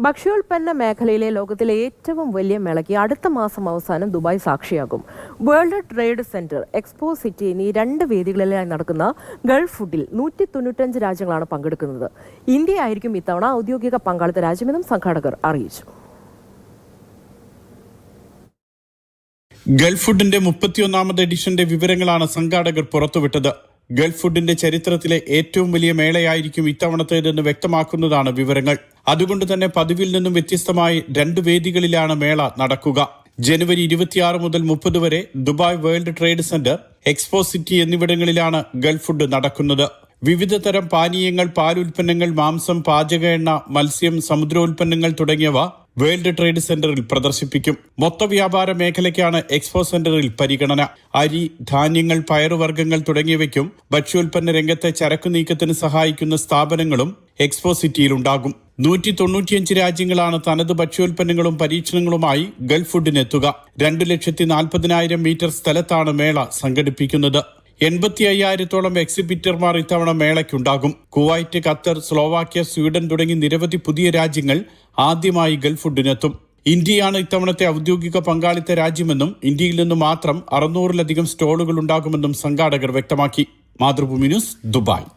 ഭക്ഷ്യോൽപ്പന്ന മേഖലയിലെ ലോകത്തിലെ ഏറ്റവും വലിയ മേളയ്ക്ക് അടുത്ത മാസം അവസാനം ദുബായ് സാക്ഷിയാകും. World Trade Centre, Expo City എന്നീ രണ്ട് വേദികളിലായി നടക്കുന്ന ഗൾഫ് ഫുഡിൽ 195 രാജ്യങ്ങളാണ് പങ്കെടുക്കുന്നത്. ഇന്ത്യ ആയിരിക്കും ഇത്തവണ ഔദ്യോഗിക പങ്കാളിത്ത രാജ്യമെന്നും സംഘാടകർ അറിയിച്ചു. ഗൾഫ് ഫുഡിന്റെ 31ാമത് എഡിഷന്റെ വിവരങ്ങളാണ് സംഘാടകർ പുറത്തുവിട്ടത്. ഗൾഫ് ഫുഡിന്റെ ചരിത്രത്തിലെ ഏറ്റവും വലിയ മേളയായിരിക്കും ഇത്തവണത്തേതെന്ന് വ്യക്തമാക്കുന്നതാണ് വിവരങ്ങൾ. അതുകൊണ്ട് തന്നെ പതിവിൽ നിന്നും വ്യത്യസ്തമായി 2 വേദികളിലാണ് മേള നടക്കുക. ജനുവരി 26 മുതൽ 30 വരെ Dubai world Trade Centre, Expo city എന്നിവിടങ്ങളിലാണ് ഗൾഫ് ഫുഡ് നടക്കുന്നത്. വിവിധ തരം പാനീയങ്ങൾ, പാലുൽപ്പന്നങ്ങൾ, മാംസം, പാചക എണ്ണ, മത്സ്യം, സമുദ്രോൽപ്പന്നങ്ങൾ തുടങ്ങിയവ വേൾഡ് ട്രേഡ് സെന്ററിൽ പ്രദർശിപ്പിക്കും. മൊത്ത വ്യാപാര മേഖലയ്ക്കാണ് എക്സ്പോ സെന്ററിൽ പരിഗണന. അരി, ധാന്യങ്ങൾ, പയറുവർഗ്ഗങ്ങൾ തുടങ്ങിയവയ്ക്കും ഭക്ഷ്യോൽപ്പന്ന രംഗത്തെ ചരക്കു നീക്കത്തിന് സഹായിക്കുന്ന സ്ഥാപനങ്ങളും എക്സ്പോ സിറ്റിയിലുണ്ടാകും. 195 രാജ്യങ്ങളാണ് തനത് ഭക്ഷ്യോൽപ്പന്നങ്ങളും പരീക്ഷണങ്ങളുമായി ഗൾഫ് ഫുഡിനെത്തുക. 2,40,000 മീറ്റർ സ്ഥലത്താണ് മേള സംഘടിപ്പിക്കുന്നത്. 85,000-ഓളം എക്സിബിറ്റർമാർ ഇത്തവണ മേളയ്ക്കുണ്ടാകും. കുവൈറ്റ്, ഖത്തർ, സ്ലോവാക്യ, സ്വീഡൻ തുടങ്ങി നിരവധി പുതിയ രാജ്യങ്ങൾ ആദ്യമായി ഗൾഫ് ഫുഡിനെത്തും. ഇന്ത്യയാണ് ഇത്തവണത്തെ ഔദ്യോഗിക പങ്കാളിത്ത രാജ്യമെന്നും ഇന്ത്യയിൽ നിന്ന് മാത്രം 600-ലധികം സ്റ്റോളുകൾ ഉണ്ടാകുമെന്നും സംഘാടകർ വ്യക്തമാക്കി. Mathrubhumi news, Dubai.